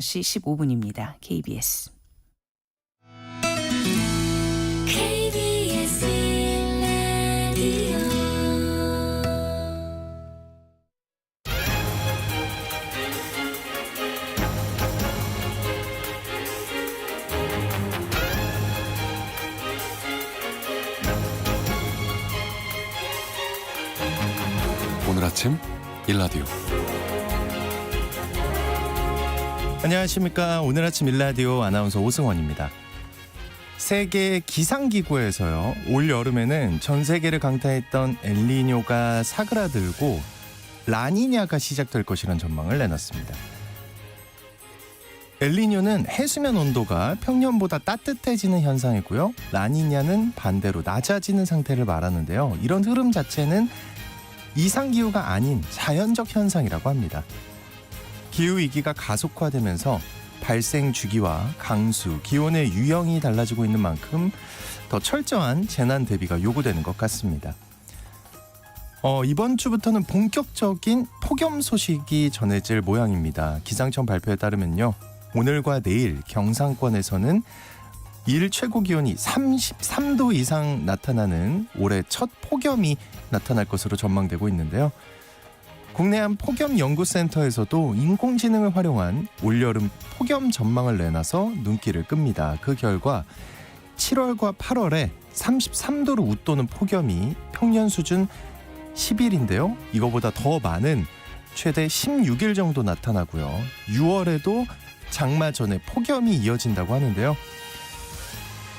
시 15분입니다. KBS. KBS 라디오 오늘 아침 일라디오. 안녕하십니까. 오늘 아침 일라디오 아나운서 오승원입니다. 세계 기상기구에서요, 올 여름에는 전 세계를 강타했던 엘니뇨가 사그라들고 라니냐가 시작될 것이라는 전망을 내놨습니다. 엘니뇨는 해수면 온도가 평년보다 따뜻해지는 현상이고요, 라니냐는 반대로 낮아지는 상태를 말하는데요. 이런 흐름 자체는 이상기후가 아닌 자연적 현상이라고 합니다. 기후위기가 가속화되면서 발생 주기와 강수, 기온의 유형이 달라지고 있는 만큼 더 철저한 재난 대비가 요구되는 것 같습니다. 이번 주부터는 본격적인 폭염 소식이 전해질 모양입니다. 기상청 발표에 따르면요, 오늘과 내일 경상권에서는 일 최고 기온이 33도 이상 나타나는 올해 첫 폭염이 나타날 것으로 전망되고 있는데요. 국내 한 폭염연구센터에서도 인工지능을 활용한 올여름 폭염 전망을 내놔서 눈길을 끕니다. 그 결과 7월과 8월에 33도를 웃도는 폭염이 평년 수준 10일인데요. 이거보다 더 많은 최대 16일 정도 나타나고요. 6월에도 장마 전에 폭염이 이어진다고 하는데요.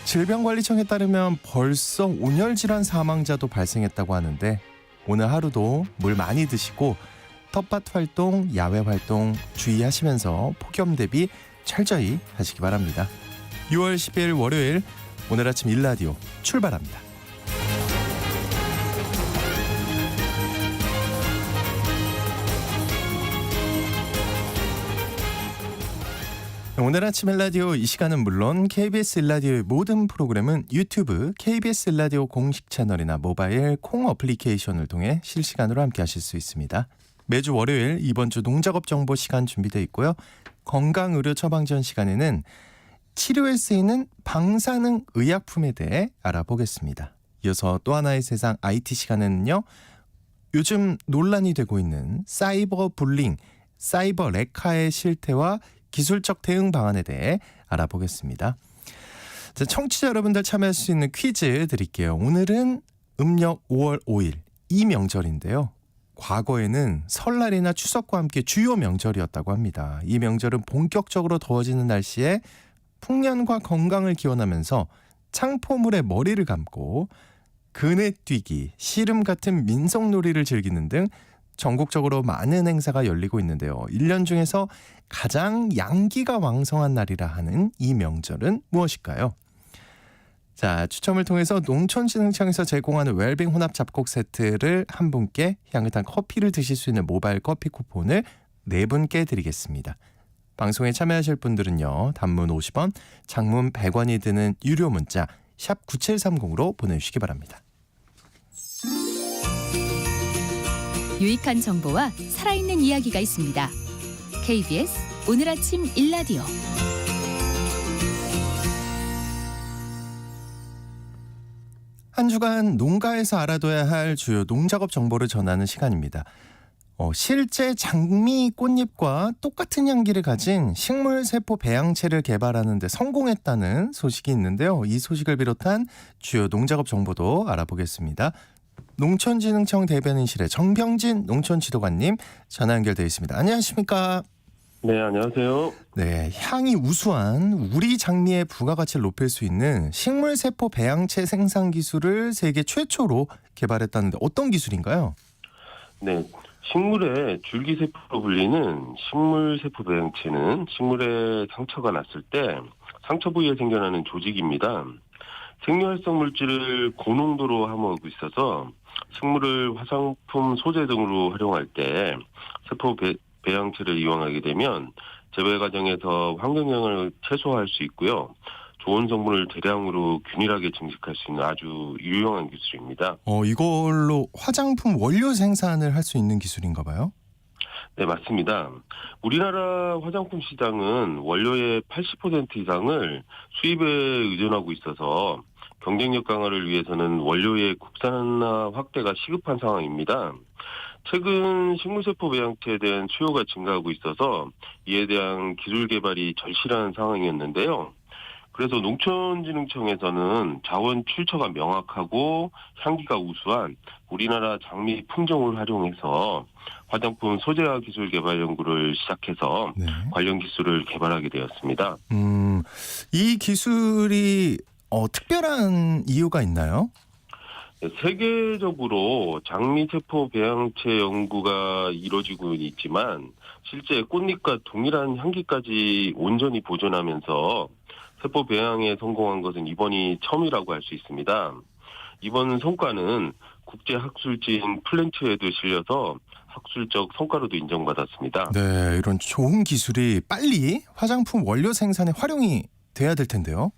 질병관리청에 따르면 벌써 온열질환 사망자도 발생했다고 하는데, 오늘 하루도 물 많이 드시고 텃밭 활동, 야외 활동 주의하시면서 폭염 대비 철저히 하시기 바랍니다. 6월 10일 월요일 오늘 아침 일라디오 출발합니다. 오늘 아침 일라디오, 이 시간은 물론 KBS 일라디오의 모든 프로그램은 유튜브 KBS 일라디오 공식 채널이나 모바일 콩 어플리케이션을 통해 실시간으로 함께 하실 수 있습니다. 매주 월요일 이번 주 농작업 정보 시간 준비되어 있고요. 건강의료 처방전 시간에는 치료에 쓰이는 방사능 의약품에 대해 알아보겠습니다. 이어서 또 하나의 세상 IT 시간에는요, 요즘 논란이 되고 있는 사이버 불링, 사이버 레카의 실태와 기술적 대응 방안에 대해 알아보겠습니다. 자, 청취자 여러분들 참여할 수 있는 퀴즈 드릴게요. 오늘은 음력 5월 5일 이 명절인데요. 과거에는 설날이나 추석과 함께 주요 명절이었다고 합니다. 이 명절은 본격적으로 더워지는 날씨에 풍년과 건강을 기원하면서 창포물에 머리를 감고 그네 뛰기, 씨름 같은 민속놀이를 즐기는 등 전국적으로 많은 행사가 열리고 있는데요. 1년 중에서 가장 양기가 왕성한 날이라 하는 이 명절은 무엇일까요? 자, 추첨을 통해서 농촌진흥청에서 제공하는 웰빙 혼합 잡곡 세트를 한 분께, 향긋한 커피를 드실 수 있는 모바일 커피 쿠폰을 4분께 드리겠습니다. 방송에 참여하실 분들은요, 단문 50원, 장문 100원이 드는 유료 문자 샵 9730으로 보내주시기 바랍니다. 유익한 정보와 살아있는 이야기가 있습니다. KBS 오늘 아침 일라디오. 한 주간 농가에서 알아둬야 할 주요 농작업 정보를 전하는 시간입니다. 실제 장미 꽃잎과 똑같은 향기를 가진 식물세포 배양체를 개발하는 데 성공했다는 소식이 있는데요. 이 소식을 비롯한 주요 농작업 정보도 알아보겠습니다. 농촌진흥청 대변인실의 정병진 농촌지도관님 전화 연결되어 있습니다. 안녕하십니까? 네, 안녕하세요. 네, 향이 우수한 우리 장미의 부가가치를 높일 수 있는 식물세포 배양체 생산 기술을 세계 최초로 개발했다는데 어떤 기술인가요? 네, 식물의 줄기세포로 불리는 식물세포 배양체는 식물에 상처가 났을 때 상처 부위에 생겨나는 조직입니다. 생리활성 물질을 고농도로 함유하고 있어서 식물을 화장품 소재 등으로 활용할 때 세포 배양체를 이용하게 되면 재배 과정에서 환경영향을 최소화할 수 있고요. 좋은 성분을 대량으로 균일하게 증식할 수 있는 아주 유용한 기술입니다. 이걸로 화장품 원료 생산을 할 수 있는 기술인가 봐요? 네, 맞습니다. 우리나라 화장품 시장은 원료의 80% 이상을 수입에 의존하고 있어서 경쟁력 강화를 위해서는 원료의 국산화 확대가 시급한 상황입니다. 최근 식물세포 배양체에 대한 수요가 증가하고 있어서 이에 대한 기술 개발이 절실한 상황이었는데요. 그래서 농촌진흥청에서는 자원 출처가 명확하고 향기가 우수한 우리나라 장미 품종을 활용해서 화장품 소재화 기술 개발 연구를 시작해서 네. 관련 기술을 개발하게 되었습니다. 이 기술이 특별한 이유가 있나요? 네, 세계적으로 장미세포 배양체 연구가 이루어지고 있지만 실제 꽃잎과 동일한 향기까지 온전히 보존하면서 세포 배양에 성공한 것은 이번이 처음이라고 할 수 있습니다. 이번 성과는 국제학술지인 플랜트에도 실려서 학술적 성과로도 인정받았습니다. 네, 이런 좋은 기술이 빨리 화장품 원료 생산에 활용이 돼야 될 텐데요.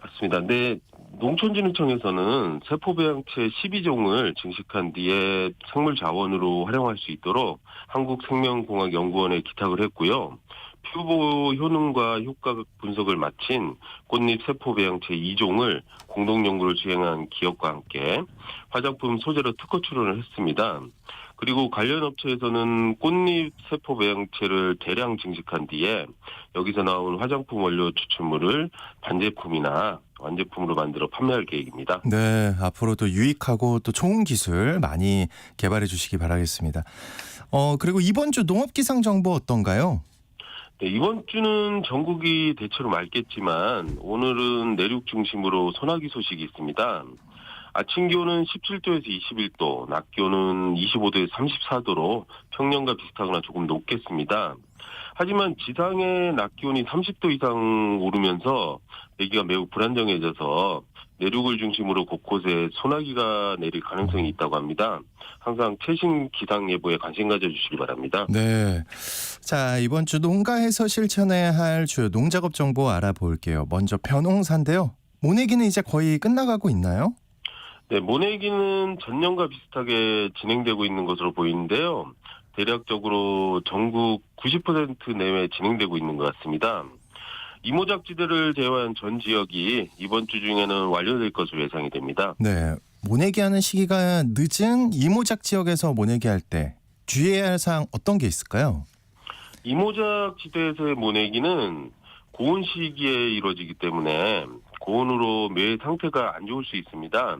맞습니다. 네, 농촌진흥청에서는 세포 배양체 12종을 증식한 뒤에 생물 자원으로 활용할 수 있도록 한국생명공학연구원에 기탁을 했고요. 피부 효능과 효과 분석을 마친 꽃잎 세포 배양체 2종을 공동 연구를 수행한 기업과 함께 화장품 소재로 특허 출원을 했습니다. 그리고 관련 업체에서는 꽃잎 세포 배양체를 대량 증식한 뒤에 여기서 나온 화장품 원료 추출물을 반제품이나 완제품으로 만들어 판매할 계획입니다. 네, 앞으로도 유익하고 또 좋은 기술 많이 개발해 주시기 바라겠습니다. 그리고 이번 주 농업기상 정보 어떤가요? 네, 이번 주는 전국이 대체로 맑겠지만 오늘은 내륙 중심으로 소나기 소식이 있습니다. 아침 기온은 17도에서 21도, 낮 기온은 25도에서 34도로 평년과 비슷하거나 조금 높겠습니다. 하지만 지상의 낮 기온이 30도 이상 오르면서 대기가 매우 불안정해져서 내륙을 중심으로 곳곳에 소나기가 내릴 가능성이 있다고 합니다. 항상 최신 기상 예보에 관심 가져주시기 바랍니다. 네. 자, 이번 주 농가에서 실천해야 할 주요 농작업 정보 알아볼게요. 먼저 벼농사인데요. 모내기는 이제 거의 끝나가고 있나요? 네, 모내기는 전년과 비슷하게 진행되고 있는 것으로 보이는데요. 대략적으로 전국 90% 내외 진행되고 있는 것 같습니다. 이모작지대를 제외한 전 지역이 이번 주 중에는 완료될 것으로 예상이 됩니다. 네. 모내기 하는 시기가 늦은 이모작 지역에서 모내기 할 때 주의해야 할 사항 어떤 게 있을까요? 이모작지대에서의 모내기는 고온 시기에 이루어지기 때문에 고온으로 매 상태가 안 좋을 수 있습니다.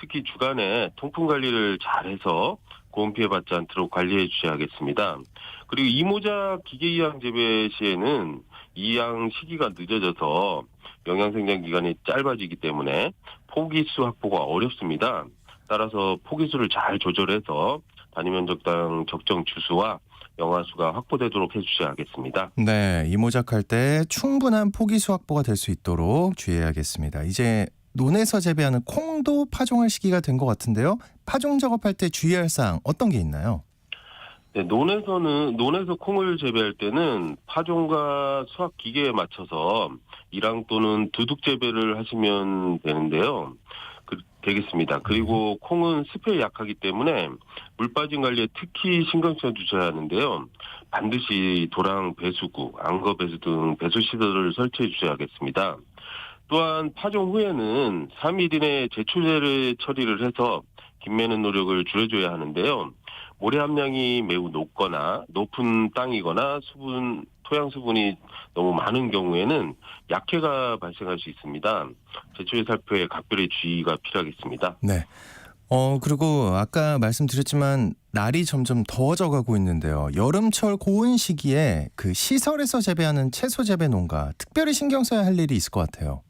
특히 주간에 통풍 관리를 잘해서 고온 피해 받지 않도록 관리해 주셔야겠습니다. 그리고 이모작 기계 이양 재배 시에는 이양 시기가 늦어져서 영양 생장 기간이 짧아지기 때문에 포기수 확보가 어렵습니다. 따라서 포기수를 잘 조절해서 단위 면적당 적정 주수와 영하수가 확보되도록 해주셔야겠습니다. 네, 이모작할 때 충분한 포기수 확보가 될 수 있도록 주의해야겠습니다. 이제 논에서 재배하는 콩도 파종할 시기가 된 것 같은데요. 파종 작업할 때 주의할 사항 어떤 게 있나요? 네, 논에서 콩을 재배할 때는 파종과 수확 기계에 맞춰서 일항 또는 두둑 재배를 하시면 되는데요. 되겠습니다. 그리고 콩은 습해에 약하기 때문에 물 빠짐 관리에 특히 신경 써 주셔야 하는데요. 반드시 도랑 배수구, 앙거 배수 등 배수 시설을 설치해 주셔야겠습니다. 또한 파종 후에는 3일 이내 제초제를 처리를 해서 김매는 노력을 줄여줘야 하는데요. 모래 함량이 매우 높거나 높은 땅이거나 토양 수분이 너무 많은 경우에는 약해가 발생할 수 있습니다. 제초제 살포에 각별히 주의가 필요하겠습니다. 네. 그리고 아까 말씀드렸지만 날이 점점 더워져 가고 있는데요. 여름철 고온 시기에 그 시설에서 재배하는 채소 재배 농가 특별히 신경 써야 할 일이 있을 것 같아요.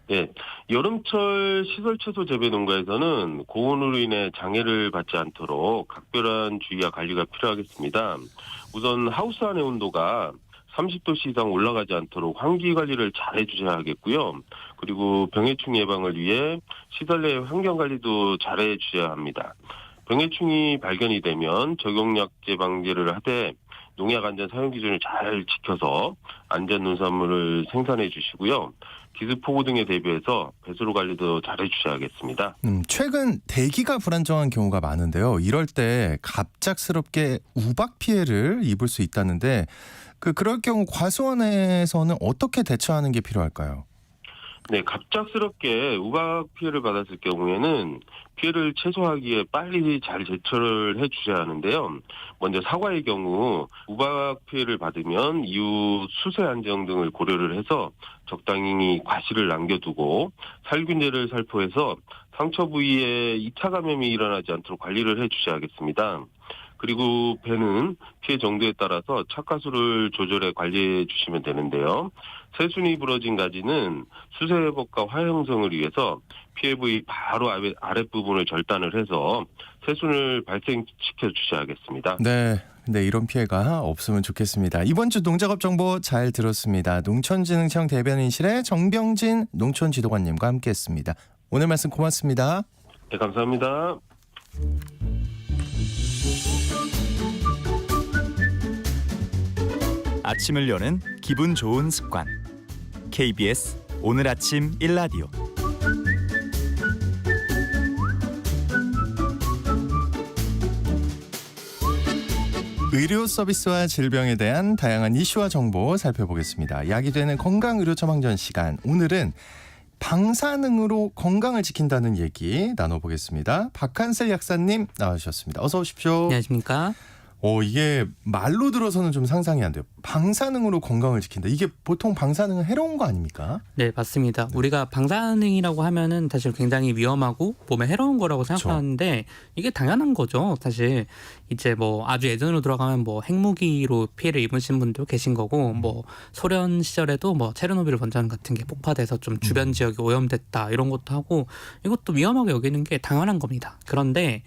네, 여름철 시설 채소 재배 농가에서는 고온으로 인해 장애를 받지 않도록 각별한 주의와 관리가 필요하겠습니다. 우선 하우스 안의 온도가 30도씨 이상 올라가지 않도록 환기 관리를 잘 해주셔야 하겠고요. 그리고 병해충 예방을 위해 시설 내 환경 관리도 잘 해주셔야 합니다. 병해충이 발견이 되면 적용약제 방제를 하되 농약 안전 사용 기준을 잘 지켜서 안전 농산물을 생산해 주시고요. 기습 폭우 등에 대비해서 배수로 관리도 잘 해주셔야겠습니다. 최근 대기가 불안정한 경우가 많은데요. 이럴 때 갑작스럽게 우박 피해를 입을 수 있다는데 그럴 경우 과수원에서는 어떻게 대처하는 게 필요할까요? 네, 갑작스럽게 우박 피해를 받았을 경우에는 피해를 최소화하기에 빨리 잘 제철을 해주셔야 하는데요. 먼저 사과의 경우 우박 피해를 받으면 이후 수세 안정 등을 고려를 해서 적당히 과실을 남겨두고 살균제를 살포해서 상처 부위에 2차 감염이 일어나지 않도록 관리를 해주셔야겠습니다. 그리고 배는 피해 정도에 따라서 착가수를 조절해 관리해 주시면 되는데요. 새순이 부러진 가지는 수세 회복과 화 형성을 위해서 피해 부위 바로 아랫부분을 절단을 해서 새순을 발생시켜 주셔야겠습니다. 네. 근데 이런 피해가 없으면 좋겠습니다. 이번 주 농작업 정보 잘 들었습니다. 농촌진흥청 대변인실의 정병진 농촌지도관님과 함께했습니다. 오늘 말씀 고맙습니다. 네, 감사합니다. 아침을 여는 기분 좋은 습관. KBS 오늘 아침 일라디오. 의료 서비스와 질병에 대한 다양한 이슈와 정보 살펴보겠습니다. 약이 되는 건강의료처 방전 시간. 오늘은 방사능으로 건강을 지킨다는 얘기 나눠보겠습니다. 박한슬 약사님 나와주셨습니다. 어서 오십시오. 안녕하십니까? 이게 말로 들어서는 좀 상상이 안 돼요. 방사능으로 건강을 지킨다. 이게 보통 방사능은 해로운 거 아닙니까? 네, 맞습니다. 우리가 방사능이라고 하면은 사실 굉장히 위험하고 몸에 해로운 거라고 생각하는데 이게 당연한 거죠. 사실 이제 뭐 아주 예전으로 돌아가면 뭐 핵무기로 피해를 입으신 분도 계신 거고 뭐 소련 시절에도 뭐 체르노빌 원전 같은 게 폭파돼서 좀 주변 지역이 오염됐다 이런 것도 하고 이것도 위험하게 여기는 게 당연한 겁니다. 그런데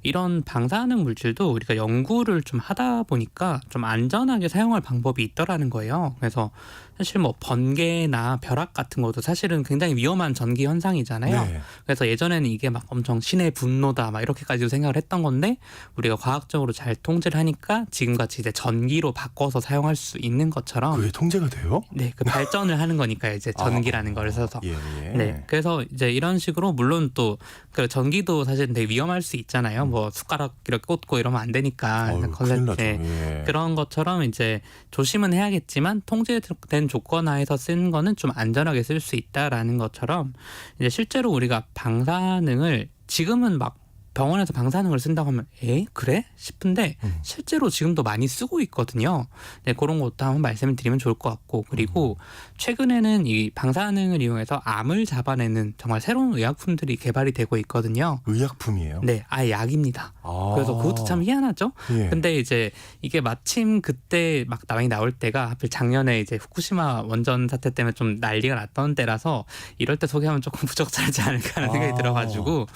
이런 방사능 물질도 우리가 연구를 좀 하다 보니까 좀 안전하게 사용할 방법이 있더라는 거예요. 그래서 사실 뭐 번개나 벼락 같은 것도 사실은 굉장히 위험한 전기 현상이잖아요. 네. 그래서 예전에는 이게 막 엄청 신의 분노다 막 이렇게까지도 생각을 했던 건데 우리가 과학적으로 잘 통제를 하니까 지금같이 이제 전기로 바꿔서 사용할 수 있는 것처럼 그게 통제가 돼요? 네, 그 발전을 하는 거니까 이제 전기라는 걸 써서. 예. 네, 그래서 이제 이런 식으로 물론 또 그 전기도 사실 되게 위험할 수 있잖아요. 뭐 숟가락 이렇게 꽂고 이러면 안 되니까. 큰일 나죠. 네, 예. 그런 것처럼 이제 조심은 해야겠지만 통제된 조건 하에서 쓰는 거는 좀 안전하게 쓸 수 있다라는 것처럼 이제 실제로 우리가 방사능을 지금은 막 병원에서 방사능을 쓴다고 하면 그래? 싶은데 실제로 지금도 많이 쓰고 있거든요. 네, 그런 것도 한번 말씀을 드리면 좋을 것 같고 그리고 최근에는 이 방사능을 이용해서 암을 잡아내는 정말 새로운 의약품들이 개발이 되고 있거든요. 의약품이에요? 네, 아예 약입니다. 그래서 그것도 참 희한하죠. 예. 근데 이제 이게 마침 그때 막 많이 나올 때가 하필 작년에 이제 후쿠시마 원전 사태 때문에 좀 난리가 났던 때라서 이럴 때 소개하면 조금 부적절하지 않을까 하는 생각이 들어가지고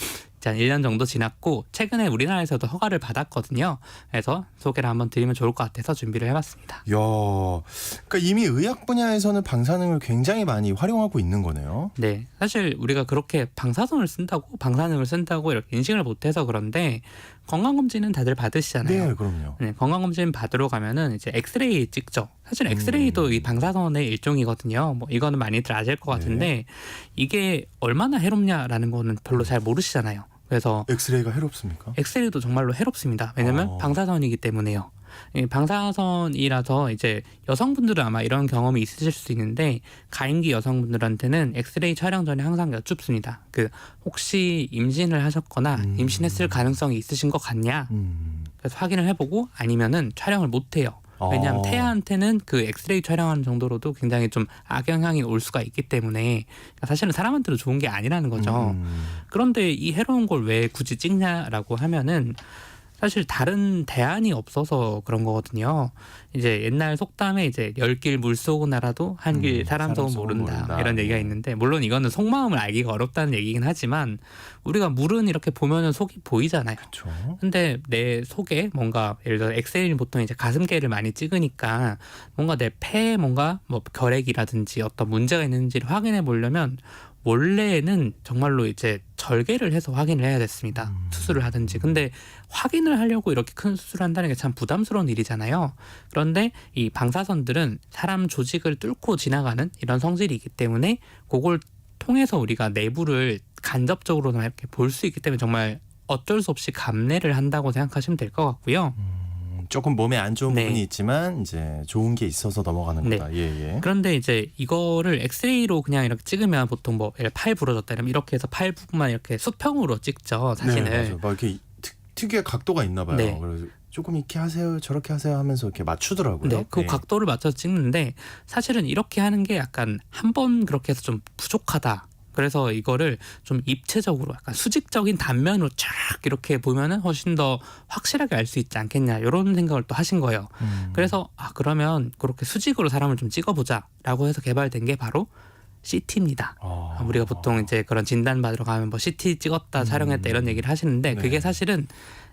한 1년 정도 지났고 최근에 우리나라에서도 허가를 받았거든요. 그래서 소개를 한번 드리면 좋을 것 같아서 준비를 해봤습니다. 그러니까 이미 의학 분야에서는 방사능을 굉장히 많이 활용하고 있는 거네요. 네, 사실 우리가 그렇게 방사능을 쓴다고 이렇게 인식을 못해서 그런데 건강검진은 다들 받으시잖아요. 네, 그럼요. 네, 건강검진 받으러 가면은 이제 엑스레이 찍죠. 사실 엑스레이도 이 방사선의 일종이거든요. 뭐 이거는 많이들 아실 것 같은데 이게 얼마나 해롭냐라는 거는 별로 잘 모르시잖아요. 그래서 엑스레이가 해롭습니까? 엑스레이도 정말로 해롭습니다. 왜냐면 방사선이기 때문에요. 방사선이라서 이제 여성분들은 아마 이런 경험이 있으실 수 있는데 가임기 여성분들한테는 엑스레이 촬영 전에 항상 여쭙습니다. 혹시 임신을 하셨거나 임신했을 가능성이 있으신 것 같냐? 그래서 확인을 해보고 아니면은 촬영을 못 해요. 왜냐하면 태아한테는 그 엑스레이 촬영하는 정도로도 굉장히 좀 악영향이 올 수가 있기 때문에 사실은 사람한테도 좋은 게 아니라는 거죠. 그런데 이 해로운 걸 왜 굳이 찍냐라고 하면은 사실 다른 대안이 없어서 그런 거거든요. 이제 옛날 속담에 이제 10길 물 쏘고 날아도 한 길 사람 속은 모른다. 이런 얘기가 있는데 물론 이거는 속마음을 알기가 어렵다는 얘기긴 하지만 우리가 물은 이렇게 보면은 속이 보이잖아요. 그렇죠. 근데 내 속에 뭔가 예를 들어 엑스레이는 보통 이제 가슴께를 많이 찍으니까 뭔가 내 폐에 뭔가 뭐 결핵이라든지 어떤 문제가 있는지를 확인해 보려면 원래는 정말로 이제 절개를 해서 확인을 해야 됐습니다. 수술을 하든지. 근데 확인을 하려고 이렇게 큰 수술을 한다는 게 참 부담스러운 일이잖아요. 그런데 이 방사선들은 사람 조직을 뚫고 지나가는 이런 성질이 있기 때문에 그걸 통해서 우리가 내부를 간접적으로나 이렇게 볼 수 있기 때문에 정말 어쩔 수 없이 감내를 한다고 생각하시면 될 것 같고요. 조금 몸에 안 좋은 네. 부분이 있지만 이제 좋은 게 있어서 넘어가는 네. 거다. 예. 그런데 이제 이거를 엑스레이로 그냥 이렇게 찍으면 보통 뭐 팔 부러졌다 이러면 이렇게 해서 팔 부분만 이렇게 수평으로 찍죠, 사진을. 네, 맞아요. 막 이렇게 특유의 각도가 있나 봐요. 네. 그래서 조금 이렇게 하세요, 저렇게 하세요 하면서 이렇게 맞추더라고요. 네, 그 각도를 맞춰서 찍는데 사실은 이렇게 하는 게 약간 한 번 그렇게 해서 좀 부족하다. 그래서 이거를 좀 입체적으로 약간 수직적인 단면으로 쫙 이렇게 보면은 훨씬 더 확실하게 알 수 있지 않겠냐 이런 생각을 또 하신 거예요. 그래서 그러면 그렇게 수직으로 사람을 좀 찍어보자라고 해서 개발된 게 바로 CT입니다. 우리가 보통 이제 그런 진단 받으러 가면 뭐 CT 찍었다 촬영했다 이런 얘기를 하시는데 네. 그게 사실은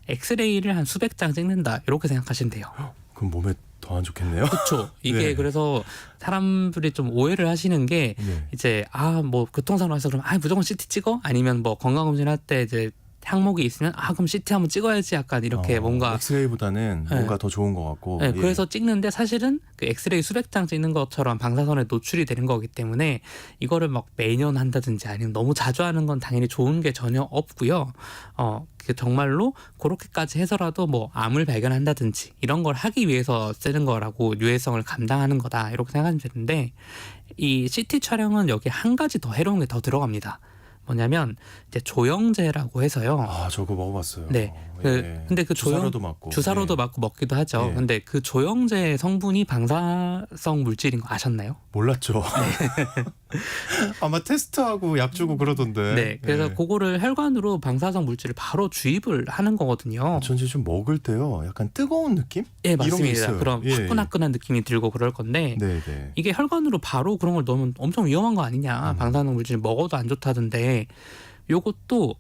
엑스레이를 한 수백 장 찍는다 이렇게 생각하시면 돼요. 그럼 몸에 더 안 좋겠네요. 그렇죠. 이게 네. 그래서 사람들이 좀 오해를 하시는 게 네. 이제 뭐 교통사고 나서 그럼 무조건 CT 찍어? 아니면 뭐 건강검진 할 때 이제 항목이 있으면 그럼 CT 한번 찍어야지 약간 이렇게 뭔가 엑스레이보다는 네. 뭔가 더 좋은 것 같고. 네, 예. 그래서 찍는데 사실은 그 엑스레이 수백 장 찍는 것처럼 방사선에 노출이 되는 거기 때문에 이거를 막 매년 한다든지 아니면 너무 자주 하는 건 당연히 좋은 게 전혀 없고요. 그 정말로 그렇게까지 해서라도 뭐 암을 발견한다든지 이런 걸 하기 위해서 쓰는 거라고 유해성을 감당하는 거다 이렇게 생각하면 되는데 이 CT 촬영은 여기 한 가지 더 해로운 게 더 들어갑니다. 뭐냐면 이제 조영제라고 해서요. 저거 먹어봤어요. 네. 근데 그 주사로도 맞고. 주사로도 예. 맞고 먹기도 하죠. 예. 근데 그 조영제 성분이 방사성 물질인 거 아셨나요? 몰랐죠. 아마 테스트하고 약 주고 그러던데. 네. 그래서 예. 그거를 혈관으로 방사성 물질을 바로 주입을 하는 거거든요. 전 이제 좀 먹을 때요. 약간 뜨거운 느낌? 예, 이런 게 맞습니다. 있어요. 그럼 예. 화끈화끈한 느낌이 들고 그럴 건데 네. 이게 혈관으로 바로 그런 걸 넣으면 엄청 위험한 거 아니냐. 방사성 물질 먹어도 안 좋다던데 요것도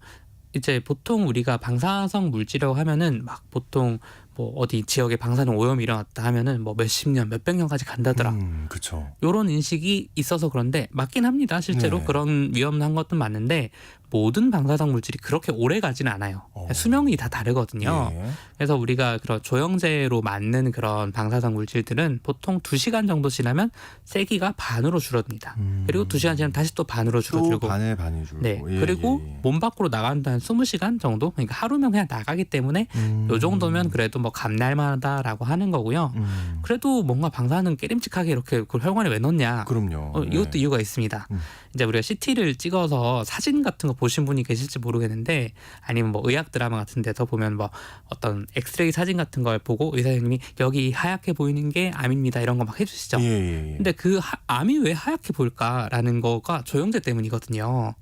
이제 보통 우리가 방사성 물질이라고 하면은 막 보통 뭐 어디 지역에 방사능 오염이 일어났다 하면은 뭐 몇십 년, 몇백 년까지 간다더라. 그렇죠. 요런 인식이 있어서 그런데 맞긴 합니다. 실제로 네. 그런 위험한 것도 맞는데 모든 방사성 물질이 그렇게 오래 가지는 않아요. 수명이 다 다르거든요. 예. 그래서 우리가 그런 조영제로 맞는 그런 방사성 물질들은 보통 2시간 정도 지나면 세기가 반으로 줄어듭니다. 그리고 2시간 지나면 다시 또 반으로 또 줄어들고 반에 반이 줄고. 네. 예, 그리고 예. 몸 밖으로 나간다 한 20시간 정도? 그러니까 하루면 그냥 나가기 때문에 요 정도면 그래도 뭐 감내할 만하다라고 하는 거고요. 그래도 뭔가 방사능 깨림칙하게 이렇게 그 혈관에 왜 넣냐? 그럼요. 이것도 네. 이유가 있습니다. 음. 이제 우리가 CT를 찍어서 사진 같은 거 보신 분이 계실지 모르겠는데 아니면 뭐 의학 드라마 같은 데서 보면 뭐 어떤 엑스레이 사진 같은 걸 보고 의사 선생님이 여기 하얗게 보이는 게 암입니다. 이런 거 막 해주시죠. 예. 근데 그 암이 왜 하얗게 보일까라는 거가 조영제 때문이거든요.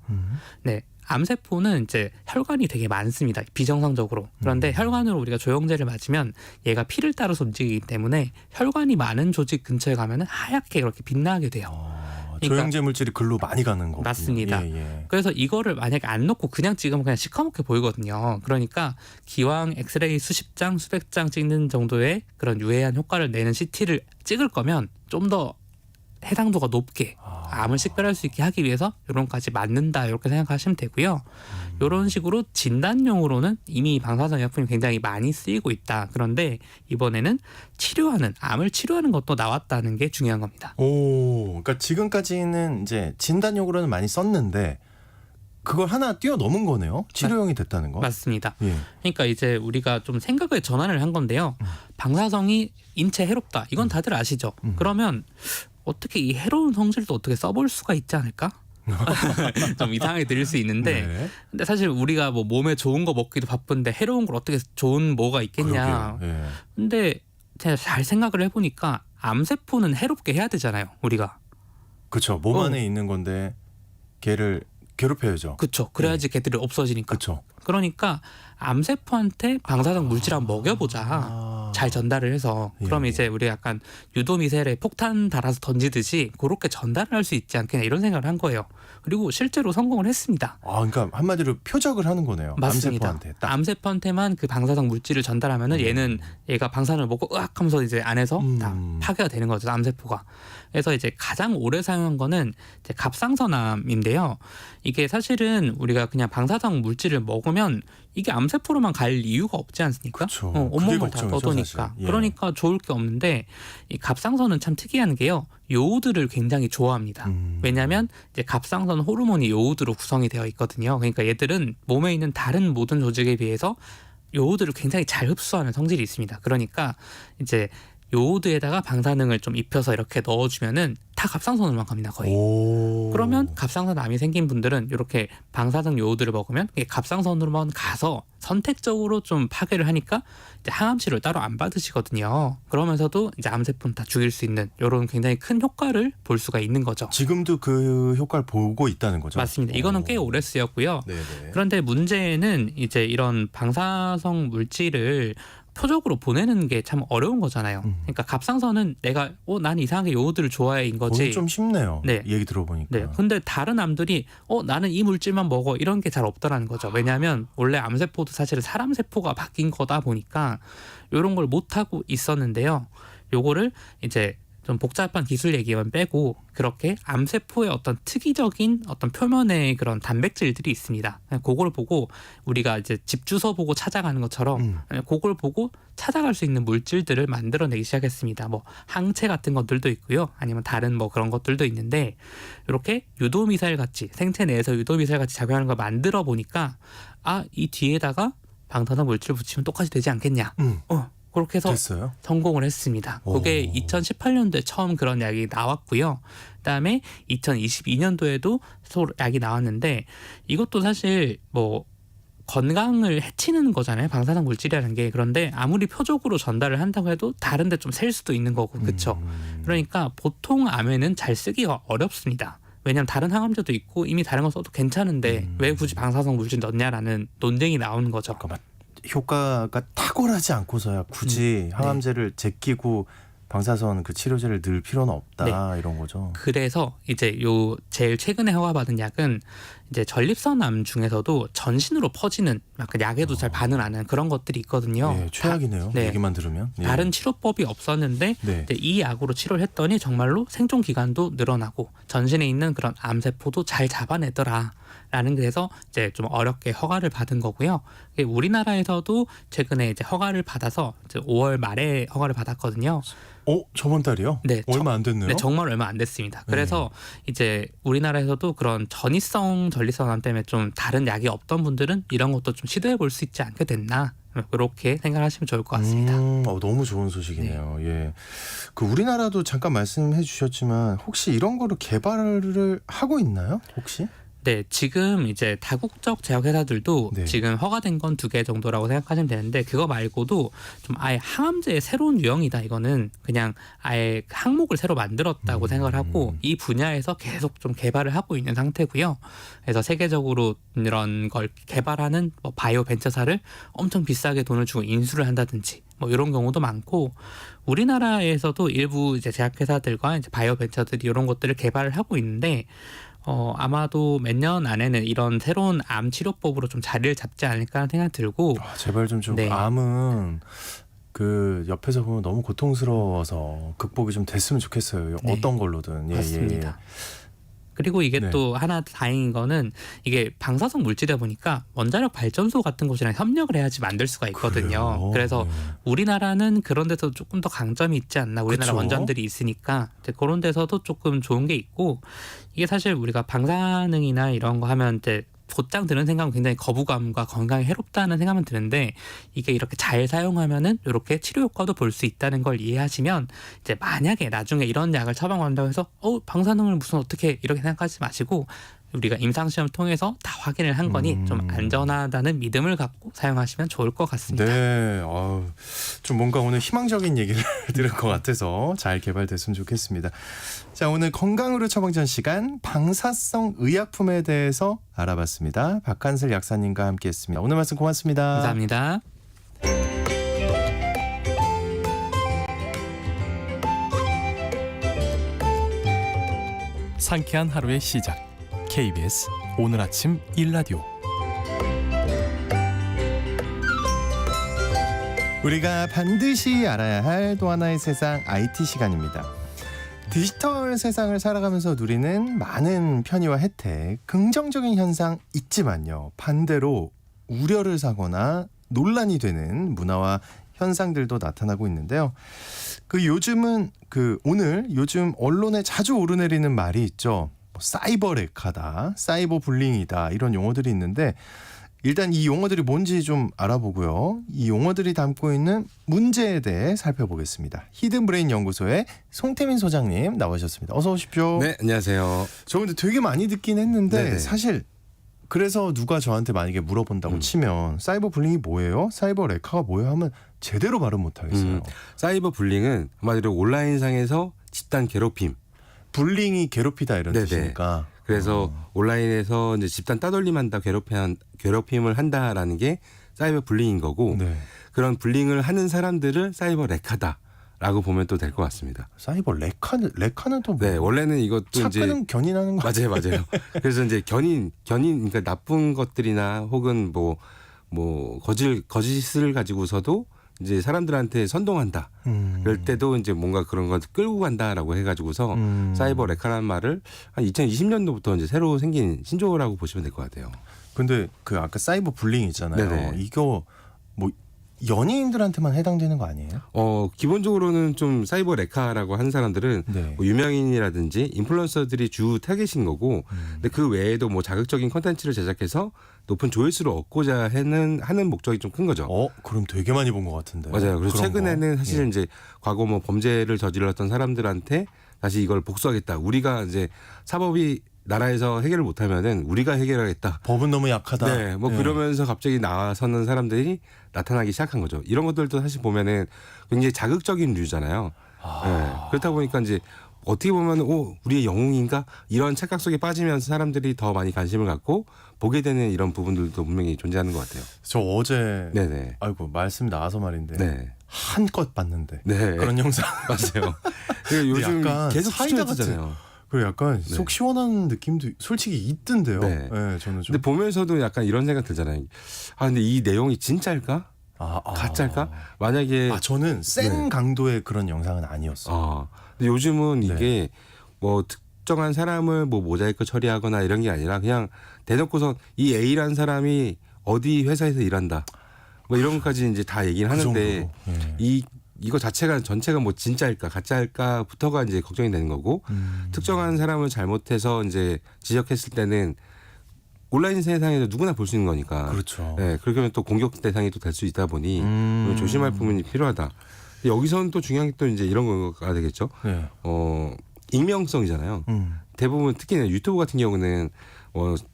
네. 암세포는 이제 혈관이 되게 많습니다. 비정상적으로. 그런데 혈관으로 우리가 조영제를 맞으면 얘가 피를 따라서 움직이기 때문에 혈관이 많은 조직 근처에 가면은 하얗게 그렇게 빛나게 돼요. 조영제 물질이 글로 많이 가는 거군요. 맞습니다. 예. 그래서 이거를 만약에 안 넣고 그냥 찍으면 그냥 시커멓게 보이거든요. 그러니까 기왕 엑스레이 수십 장, 수백 장 찍는 정도의 그런 유해한 효과를 내는 CT를 찍을 거면 좀 더 해당도가 높게 암을 식별할 수 있게 하기 위해서 이런까지 맞는다 이렇게 생각하시면 되고요. 이런 식으로 진단용으로는 이미 방사선 약품이 굉장히 많이 쓰이고 있다. 그런데 이번에는 암을 치료하는 것도 나왔다는 게 중요한 겁니다. 그러니까 지금까지는 이제 진단용으로는 많이 썼는데 그걸 하나 뛰어넘은 거네요. 치료용이 됐다는 거. 맞습니다. 예. 그러니까 이제 우리가 좀 생각의 전환을 한 건데요. 방사성이 인체에 해롭다. 이건 다들 아시죠? 그러면 어떻게 이 해로운 성질도 어떻게 써볼 수가 있지 않을까? 좀 이상하게 들릴 수 있는데 네. 근데 사실 우리가 뭐 몸에 좋은 거 먹기도 바쁜데 해로운 걸 어떻게 좋은 뭐가 있겠냐. 그러게요. 예. 근데 제가 잘 생각을 해보니까 암세포는 해롭게 해야 되잖아요. 우리가. 그렇죠. 몸 안에 있는 건데 걔를 괴롭혀야죠. 그렇죠. 그래야지 걔들이 없어지니까. 그렇죠. 그러니까 암세포한테 방사성 물질 한번 먹여보자. 잘 전달을 해서 그럼 이제 우리 약간 유도 미사일에 폭탄 달아서 던지듯이 그렇게 전달을 할 수 있지 않겠냐 이런 생각을 한 거예요. 그리고 실제로 성공을 했습니다. 그러니까 한마디로 표적을 하는 거네요. 맞습니다. 암세포한테 딱. 암세포한테만 그 방사성 물질을 전달하면은 얘가 방사선을 보고 으악 하면서 이제 안에서 다 파괴가 되는 거죠. 암세포가. 그래서 이제 가장 오래 사용한 거는 이제 갑상선암인데요. 이게 사실은 우리가 그냥 방사성 물질을 먹으면 이게 암세포로만 갈 이유가 없지 않습니까? 그쵸. 온몸을 그게 다 걱정이죠, 떠도니까. 사실. 예. 그러니까 좋을 게 없는데 이 갑상선은 참 특이한 게요. 요오드를 굉장히 좋아합니다. 왜냐하면 이제 갑상선 호르몬이 요오드로 구성이 되어 있거든요. 그러니까 얘들은 몸에 있는 다른 모든 조직에 비해서 요오드를 굉장히 잘 흡수하는 성질이 있습니다. 그러니까 이제 요오드에다가 방사능을 좀 입혀서 이렇게 넣어주면은 다 갑상선으로만 갑니다, 거의. 그러면 갑상선암이 생긴 분들은 이렇게 방사능 요오드를 먹으면 이게 갑상선으로만 가서 선택적으로 좀 파괴를 하니까 이제 항암 치료를 따로 안 받으시거든요. 그러면서도 이제 암세포는 다 죽일 수 있는 이런 굉장히 큰 효과를 볼 수가 있는 거죠. 지금도 그 효과를 보고 있다는 거죠. 맞습니다. 이거는 꽤 오래 쓰였고요. 네네. 그런데 문제는 이제 이런 방사성 물질을 표적으로 보내는 게 참 어려운 거잖아요. 그러니까 갑상선은 내가 난 이상하게 요오드를 좋아해인 거지. 거기 좀 쉽네요. 네. 얘기 들어보니까. 네. 근데 다른 암들이 나는 이 물질만 먹어 이런 게 잘 없더라는 거죠. 왜냐하면 원래 암세포도 사실은 사람 세포가 바뀐 거다 보니까 이런 걸 못 하고 있었는데요. 요거를 이제 좀 복잡한 기술 얘기만 빼고 그렇게 암세포의 어떤 특이적인 어떤 표면의 그런 단백질들이 있습니다. 그걸 보고 우리가 이제 집 주소 보고 찾아가는 것처럼 그걸 보고 찾아갈 수 있는 물질들을 만들어내기 시작했습니다. 뭐 항체 같은 것들도 있고요. 아니면 다른 뭐 그런 것들도 있는데 이렇게 유도미사일 같이 생체 내에서 유도미사일 같이 작용하는 걸 만들어 보니까 이 뒤에다가 방사능 물질 붙이면 똑같이 되지 않겠냐. 그렇게 해서 됐어요? 성공을 했습니다. 그게 2018년도에 처음 그런 약이 나왔고요. 그다음에 2022년도에도 약이 나왔는데 이것도 사실 뭐 건강을 해치는 거잖아요. 방사능 물질이라는 게. 그런데 아무리 표적으로 전달을 한다고 해도 다른 데 좀 셀 수도 있는 거고. 그렇죠? 그러니까 보통 암에는 잘 쓰기가 어렵습니다. 왜냐하면 다른 항암제도 있고 이미 다른 거 써도 괜찮은데 왜 굳이 방사성 물질 넣냐라는 논쟁이 나오는 거죠. 효과가 탁월하지 않고서야 굳이 항암제를 제끼고 방사선 그 치료제를 넣을 필요는 없다 이런 거죠. 그래서 이제 요 제일 최근에 허가받은 약은 이제 전립선암 중에서도 전신으로 퍼지는 약간 약에도 잘 반응하는 그런 것들이 있거든요. 네, 최악이네요. 얘기만 들으면. 다른 치료법이 없었는데 이제 이 약으로 치료를 했더니 정말로 생존 기간도 늘어나고 전신에 있는 그런 암세포도 잘 잡아내더라. 라는 그래서 이제 좀 어렵게 허가를 받은 거고요. 우리나라에서도 최근에 이제 허가를 받아서 이제 5월 말에 허가를 받았거든요. 저번 달이요? 네, 얼마 안 됐네요. 네, 정말 얼마 안 됐습니다. 그래서 이제 우리나라에서도 그런 전이성 전립선암 때문에 좀 다른 약이 없던 분들은 이런 것도 좀 시도해 볼 수 있지 않게 됐나 그렇게 생각하시면 좋을 것 같습니다. 너무 좋은 소식이네요. 예, 그 우리나라도 잠깐 말씀해 주셨지만 혹시 이런 거를 개발을 하고 있나요? 혹시? 네, 지금 이제 다국적 제약회사들도 지금 허가된 건 2개 정도라고 생각하시면 되는데 그거 말고도 좀 아예 항암제의 새로운 유형이다. 이거는 그냥 아예 항목을 새로 만들었다고 생각을 하고 이 분야에서 계속 좀 개발을 하고 있는 상태고요. 그래서 세계적으로 이런 걸 개발하는 뭐 바이오 벤처사를 엄청 비싸게 돈을 주고 인수를 한다든지 뭐 이런 경우도 많고 우리나라에서도 일부 이제 제약회사들과 이제 바이오 벤처들이 이런 것들을 개발을 하고 있는데 아마도 몇 년 안에는 이런 새로운 암 치료법으로 좀 자리를 잡지 않을까 하는 생각이 들고 제발 좀 암은 그 옆에서 보면 너무 고통스러워서 극복이 좀 됐으면 좋겠어요. 어떤 걸로든. 맞습니다. 그리고 이게 또 하나 다행인 거는 이게 방사성 물질이다 보니까 원자력 발전소 같은 곳이랑 협력을 해야지 만들 수가 있거든요. 그래서 우리나라는 그런 데서 조금 더 강점이 있지 않나. 우리나라 원전들이 있으니까 이제 그런 데서도 조금 좋은 게 있고 이게 사실 우리가 방사능이나 이런 거 하면 이제 곧장 드는 생각은 굉장히 거부감과 건강에 해롭다는 생각은 드는데 이게 이렇게 잘 사용하면은 이렇게 치료 효과도 볼 수 있다는 걸 이해하시면 이제 만약에 나중에 이런 약을 처방한다고 해서 방사능을 무슨 어떻게 이렇게 생각하지 마시고 우리가 임상시험 통해서 다 확인을 한 거니 좀 안전하다는 믿음을 갖고 사용하시면 좋을 것 같습니다. 네, 좀 뭔가 오늘 희망적인 얘기를 들은 것 같아서 잘 개발됐으면 좋겠습니다. 자, 오늘 건강으로 처방전 시간 방사성 의약품에 대해서 알아봤습니다. 박한슬 약사님과 함께했습니다. 오늘 말씀 고맙습니다. 감사합니다. 상쾌한 하루의 시작. KBS 오늘 아침 일라디오. 우리가 반드시 알아야 할 또 하나의 세상 IT 시간입니다. 디지털 세상을 살아가면서 누리는 많은 편의와 혜택, 긍정적인 현상 있지만요. 반대로 우려를 사거나 논란이 되는 문화와 현상들도 나타나고 있는데요. 요즘 언론에 자주 오르내리는 말이 있죠. 사이버 레카다, 사이버 불링이다, 이런 용어들이 있는데 일단 이 용어들이 뭔지 좀 알아보고요. 이 용어들이 담고 있는 문제에 대해 살펴보겠습니다. 히든브레인 연구소의 송태민 소장님 나오셨습니다. 어서 오십시오. 네, 안녕하세요. 저 근데 되게 많이 듣긴 했는데 네네. 사실 그래서 누가 저한테 만약에 물어본다고 치면 사이버 불링이 뭐예요? 사이버 레카가 뭐예요? 하면 제대로 말은 못하겠어요. 사이버 불링은 한마디로 온라인상에서 집단 괴롭힘. 불링이 괴롭히다 이런 네네. 뜻이니까. 그래서 온라인에서 이제 집단 따돌림한다, 괴롭힘을 한다라는 게 사이버 불링인 거고 네. 그런 불링을 하는 사람들을 사이버 레카다라고 보면 또 될 것 같습니다. 사이버 레카는 또 네, 원래는 이것도 이제 착각은 견인하는 거 맞아요. 그래서 이제 견인 그러니까 나쁜 것들이나 혹은 뭐 거짓을 가지고서도 이제 사람들한테 선동한다. 그럴 때도 이제 뭔가 그런 걸 끌고 간다라고 해가지고서 사이버 레카라는 말을 한 2020년도부터 이제 새로 생긴 신조어라고 보시면 될 것 같아요. 근데 그 아까 사이버 불링 있잖아요. 네네. 이거 뭐 연예인들한테만 해당되는 거 아니에요? 기본적으로는 좀 사이버 레카라고 하는 사람들은 네. 뭐 유명인이라든지 인플루언서들이 주 타겟인 거고, 근데 그 외에도 뭐 자극적인 콘텐츠를 제작해서 높은 조회수를 얻고자 하는 목적이 좀 큰 거죠. 그럼 되게 많이 본 것 같은데. 맞아요. 그래서 그런 최근에는 거. 사실 예. 이제 과거 뭐 범죄를 저질렀던 사람들한테 다시 이걸 복수하겠다. 우리가 이제 사법이 나라에서 해결을 못하면은 우리가 해결하겠다. 법은 너무 약하다. 네, 뭐 예. 그러면서 갑자기 나서는 사람들이 나타나기 시작한 거죠. 이런 것들도 사실 보면은 굉장히 자극적인 류잖아요. 네, 그렇다 보니까 이제 어떻게 보면 우리의 영웅인가 이런 착각 속에 빠지면서 사람들이 더 많이 관심을 갖고 보게 되는 이런 부분들도 분명히 존재하는 것 같아요. 저 어제 네네. 아이고 말씀이 나와서 말인데 네. 한껏 봤는데 네. 그런 영상. 맞아요. 요즘 약간 계속 사이다 추천해주잖아요. 그리고 약간 네. 속 시원한 느낌도 솔직히 있던데요. 네. 네, 저는 좀. 근데 보면서도 약간 이런 생각 들잖아요. 근데 이 내용이 진짜일까? 가짜일까? 만약에 저는 센 네. 강도의 그런 영상은 아니었어요. 근데 요즘은 네. 이게 뭐 특정한 사람을 뭐 모자이크 처리하거나 이런 게 아니라 그냥 대놓고서 이 A라는 사람이 어디 회사에서 일한다. 뭐 이런 것까지 이제 다 얘기를 하는데 예. 이거 전체가 뭐 진짜일까 가짜일까부터가 이제 걱정이 되는 거고 특정한 사람을 잘못해서 이제 지적했을 때는 온라인 세상에서 누구나 볼 수 있는 거니까. 그렇죠. 네, 그렇게 하면 또 공격 대상이 또 될 수 있다 보니 조심할 부분이 필요하다. 여기서는 또 중요한 게 또 이제 이런 거가 되겠죠. 네. 익명성이잖아요. 대부분 특히나 유튜브 같은 경우는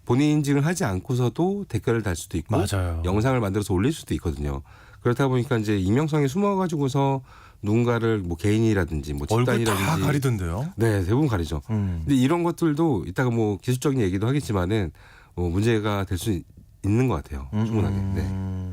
본인 인증을 하지 않고서도 댓글을 달 수도 있고 맞아요. 영상을 만들어서 올릴 수도 있거든요. 그렇다 보니까 이제 익명성이 숨어가지고서 누군가를 뭐 개인이라든지 뭐 얼굴 집단이라든지 다 가리던데요. 네, 대부분 가리죠. 근데 이런 것들도 이따가 뭐 기술적인 얘기도 하겠지만은 문제가 될 수 있는 것 같아요. 충분하게. 네.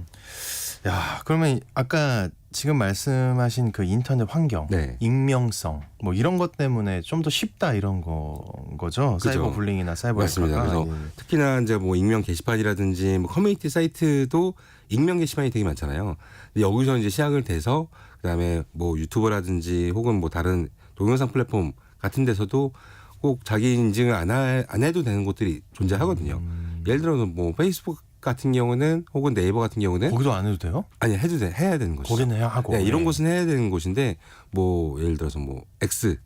야, 그러면 아까 지금 말씀하신 그 인터넷 환경, 네. 익명성, 뭐 이런 것 때문에 좀 더 쉽다 이런 거죠. 그죠. 사이버 불링이나 사이버 맞습니다. 레카가. 그래서 특히나 이제 뭐 익명 게시판이라든지 뭐 커뮤니티 사이트도 익명 게시판이 되게 많잖아요. 근데 여기서 이제 시작을 돼서 그다음에 뭐 유튜버라든지 혹은 뭐 다른 동영상 플랫폼 같은 데서도 꼭 자기 인증을 안 해도 되는 곳들이 존재하거든요. 예를 들어서 뭐 페이스북 같은 경우는 혹은 네이버 같은 경우는 거기도 안 해도 돼요? 아니 해야 되는 곳이죠. 거기는 해야 하고. 네, 이런 곳은 해야 되는 곳인데 뭐 예를 들어서 뭐 X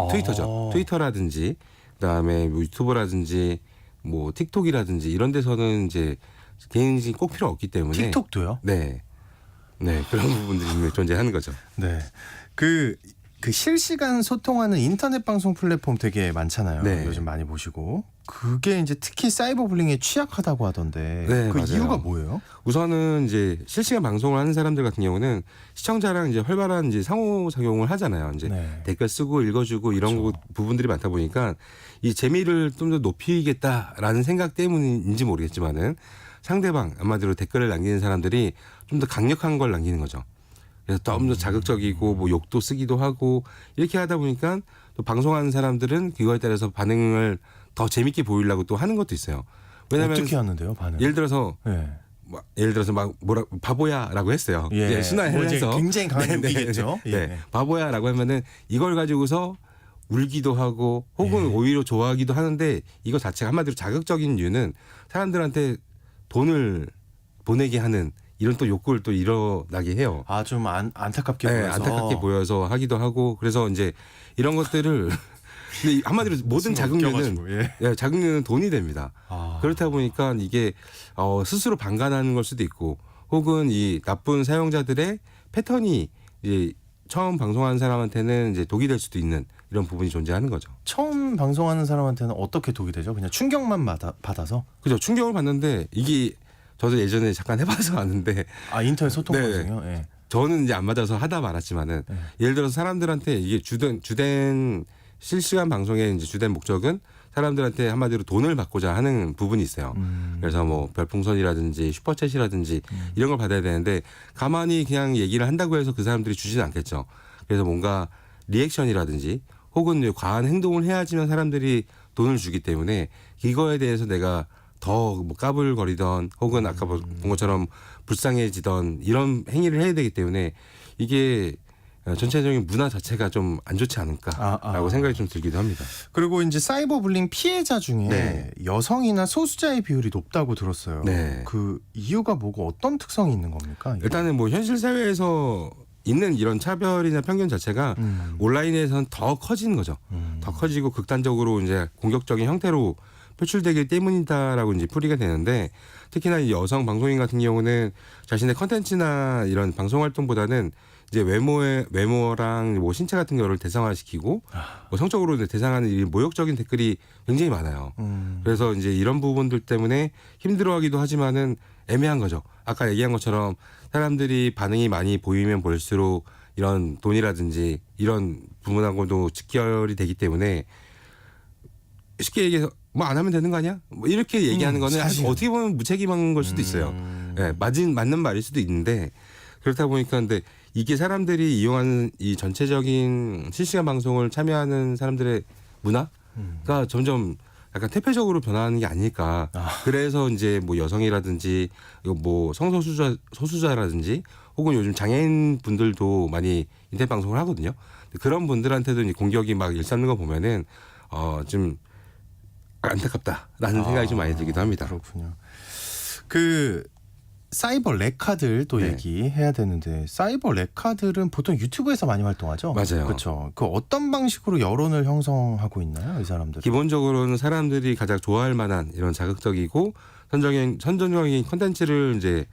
트위터죠. 트위터라든지 그다음에 뭐 유튜브라든지 뭐 틱톡이라든지 이런 데서는 이제 개인 인증이 꼭 필요 없기 때문에 틱톡도요? 네. 네, 그런 부분들이 존재하는 거죠. 네. 그 실시간 소통하는 인터넷 방송 플랫폼 되게 많잖아요. 네. 요즘 많이 보시고. 그게 이제 특히 사이버 불링에 취약하다고 하던데. 네, 그 맞아요. 이유가 뭐예요? 우선은 이제 실시간 방송을 하는 사람들 같은 경우는 시청자랑 이제 활발한 이제 상호작용을 하잖아요. 이제 네. 댓글 쓰고 읽어주고 이런 부분들이 많다 보니까 이 재미를 좀 더 높이겠다라는 생각 때문인지 모르겠지만은 상대방 한마디로 댓글을 남기는 사람들이 좀 더 강력한 걸 남기는 거죠. 그래서 좀 더 자극적이고 뭐 욕도 쓰기도 하고 이렇게 하다 보니까 또 방송하는 사람들은 그거에 따라서 반응을 더 재밌게 보이려고 또 하는 것도 있어요. 왜냐하면 어떻게 하는데요, 반응? 예를 들어서 막 뭐라 바보야라고 했어요. 예. 순화를 뭐 이제 해서 굉장히 강한 네, 네, 욕이겠죠. 네. 예. 네. 바보야라고 하면은 이걸 가지고서 울기도 하고 혹은 예. 오히려 좋아하기도 하는데 이거 자체가 한마디로 자극적인 이유는 사람들한테 돈을 보내게 하는 이런 또 욕구를 또 일어나게 해요. 아, 좀 안타깝게 네, 보여서. 안타깝게 보여서 하기도 하고 그래서 이제 이런 것들을 근데 한마디로 모든 자극류는 자극류는 돈이 됩니다. 그렇다 보니까 이게 스스로 방관하는 걸 수도 있고 혹은 이 나쁜 사용자들의 패턴이 이제 처음 방송하는 사람한테는 이제 독이 될 수도 있는 이런 부분이 존재하는 거죠. 처음 방송하는 사람한테는 어떻게 독이 되죠? 그냥 충격만 받아서? 그죠. 충격을 받는데 이게 저도 예전에 잠깐 해봐서 아는데 인터넷 소통 네. 방송이요? 예. 저는 이제 안 맞아서 하다 말았지만은 예를 들어서 사람들한테 이게 주된 실시간 방송의 이제 주된 목적은 사람들한테 한마디로 돈을 받고자 하는 부분이 있어요. 그래서 뭐 별풍선이라든지 슈퍼챗이라든지 이런 걸 받아야 되는데 가만히 그냥 얘기를 한다고 해서 그 사람들이 주지는 않겠죠. 그래서 뭔가 리액션이라든지 혹은 과한 행동을 해야지만 사람들이 돈을 주기 때문에 이거에 대해서 내가 더 뭐 까불거리던 혹은 아까 본 것처럼 불쌍해지던 이런 행위를 해야 되기 때문에 이게 전체적인 문화 자체가 좀 안 좋지 않을까라고 생각이 좀 들기도 합니다. 그리고 이제 사이버 불링 피해자 중에 네. 여성이나 소수자의 비율이 높다고 들었어요. 네. 그 이유가 뭐고 어떤 특성이 있는 겁니까? 이게? 일단은 뭐 현실 사회에서 있는 이런 차별이나 편견 자체가 온라인에서는 더 커지는 거죠. 더 커지고 극단적으로 이제 공격적인 형태로 표출되기 때문이다라고 이제 풀이가 되는데 특히나 이 여성 방송인 같은 경우는 자신의 컨텐츠나 이런 방송 활동보다는 이제 외모랑 뭐 신체 같은 거를 대상화시키고 뭐 성적으로 대상하는 이 모욕적인 댓글이 굉장히 많아요. 그래서 이제 이런 부분들 때문에 힘들어하기도 하지만은 애매한 거죠. 아까 얘기한 것처럼 사람들이 반응이 많이 보이면 볼수록 이런 돈이라든지 이런 부분하고도 직결이 되기 때문에 쉽게 얘기해서 뭐 안 하면 되는 거 아니야? 뭐 이렇게 얘기하는 거는 사실 어떻게 보면 무책임한 걸 수도 있어요. 네, 맞는 말일 수도 있는데 그렇다 보니까 근데 이게 사람들이 이용하는 이 전체적인 실시간 방송을 참여하는 사람들의 문화가 점점 약간 태폐적으로 변화하는 게 아닐까. 그래서 이제 뭐 여성이라든지 뭐 소수자라든지 혹은 요즘 장애인 분들도 많이 인터넷 방송을 하거든요. 그런 분들한테도 이제 공격이 막 일삼는 거 보면은 좀 안타깝다라는 생각이 좀 많이 들기도 합니다. 그렇군요. 그 사이버 레카들 또 얘기해야 되는데 사이버 레카들은 보통 유튜브에서 많이 활동하죠. 맞아요. 그렇죠. 그 어떤 방식으로 여론을 형성하고 있나요, 이 사람들? 기본적으로는 사람들이 가장 좋아할 만한 이런 자극적이고 선정적인 콘텐츠를 이제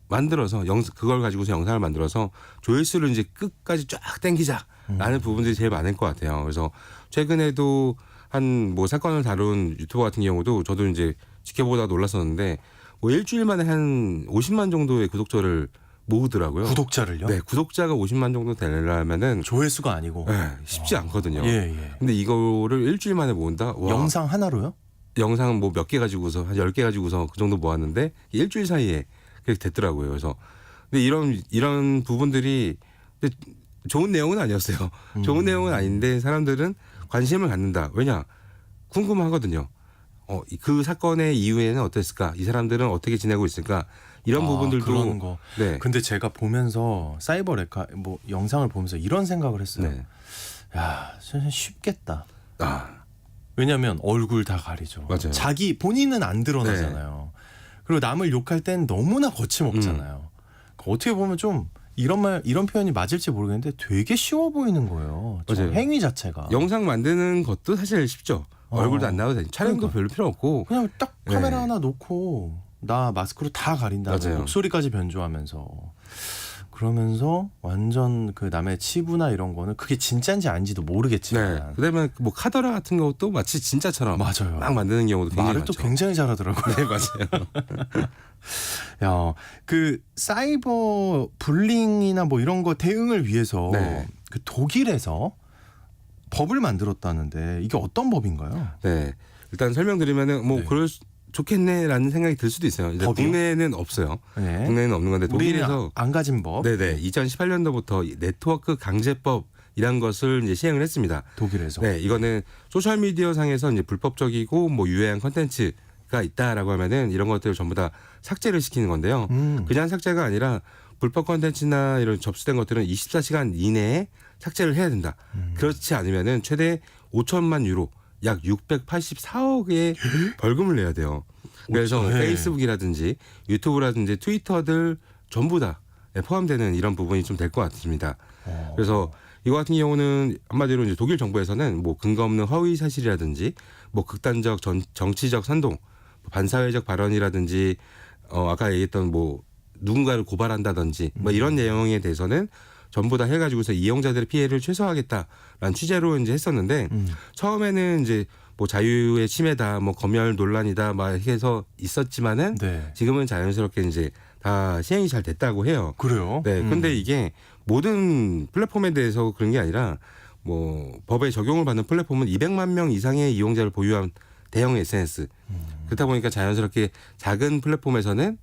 만들어서 그걸 가지고서 영상을 만들어서 조회수를 이제 끝까지 쫙 땡기자라는 부분들이 제일 많을 것 같아요. 그래서 최근에도 한 뭐 사건을 다룬 유튜버 같은 경우도 저도 이제 지켜보다 놀랐었는데 뭐 일주일 만에 한 50만 정도의 구독자를 모으더라고요. 구독자를요? 네, 구독자가 50만 정도 되려면은 조회수가 아니고 쉽지 않거든요. 예. 근데 이거를 일주일 만에 모은다? 와. 영상 하나로요? 영상 뭐 몇 개 가지고서 한 10개 가지고서 그 정도 모았는데 일주일 사이에 그렇게 됐더라고요. 그래서 근데 이런 부분들이 좋은 내용은 아니었어요. 좋은 내용은 아닌데 사람들은 관심을 갖는다. 왜냐? 궁금하거든요. 그 사건의 이후에는 어땠을까? 이 사람들은 어떻게 지내고 있을까? 이런 부분들도 그런 거. 네. 근데 제가 보면서 사이버 레카 뭐 영상을 보면서 이런 생각을 했어요. 네. 야, 진짜 쉽겠다. 왜냐하면 얼굴 다 가리죠. 맞아요. 자기 본인은 안 드러나잖아요. 그리고 남을 욕할 땐 너무나 거침없잖아요. 어떻게 보면 좀 이런 표현이 맞을지 모르겠는데 되게 쉬워 보이는 거예요. 맞아요. 행위 자체가. 영상 만드는 것도 사실 쉽죠. 얼굴도 안 나와도 되니까 촬영도 별로 필요 없고 그냥 딱 카메라 하나 놓고 나 마스크로 다 가린 다음에 맞아요. 목소리까지 변조하면서 그러면서 완전 그 남의 치부나 이런 거는 그게 진짜인지 아닌지도 모르겠지만 네. 그다음에 뭐 카더라 같은 것도 마치 진짜처럼 맞아요. 막 만드는 경우도 굉장히 말을 많죠. 또 굉장히 잘하더라고요. 네, 맞아요. 야, 그 사이버 불링이나 뭐 이런 거 대응을 위해서 네. 그 독일에서 법을 만들었다는데 이게 어떤 법인가요? 네. 일단 설명드리면은 뭐 네. 좋겠네라는 생각이 들 수도 있어요. 이제 법이요? 국내에는 없어요. 네. 국내에는 없는 건데 우리는 독일에서 안 가진 법. 네네 2018년도부터 네트워크 강제법이란 것을 이제 시행을 했습니다. 독일에서. 네, 이거는 소셜 미디어 상에서 이제 불법적이고 뭐 유해한 컨텐츠가 있다라고 하면은 이런 것들을 전부 다 삭제를 시키는 건데요. 그냥 삭제가 아니라 불법 컨텐츠나 이런 접수된 것들은 24시간 이내에 삭제를 해야 된다. 그렇지 않으면은 최대 5천만 유로, 약 684억의 벌금을 내야 돼요. 그래서 네. 페이스북이라든지 유튜브라든지 트위터들 전부 다 포함되는 이런 부분이 좀 될 것 같습니다. 그래서 이거 같은 경우는 한마디로 이제 독일 정부에서는 뭐 근거 없는 허위 사실이라든지 뭐 극단적 정치적 선동, 반사회적 발언이라든지 아까 얘기했던 뭐 누군가를 고발한다든지 뭐 이런 내용에 대해서는 전부 다 해가지고서 이용자들의 피해를 최소화하겠다라는 취재로 이제 했었는데 처음에는 이제 뭐 자유의 침해다, 뭐 검열 논란이다, 막 해서 있었지만은 네. 지금은 자연스럽게 이제 다 시행이 잘 됐다고 해요. 그래요? 네, 근데 이게 모든 플랫폼에 대해서 그런 게 아니라 뭐 법에 적용을 받는 플랫폼은 200만 명 이상의 이용자를 보유한 대형 SNS. 그렇다 보니까 자연스럽게 작은 플랫폼에서는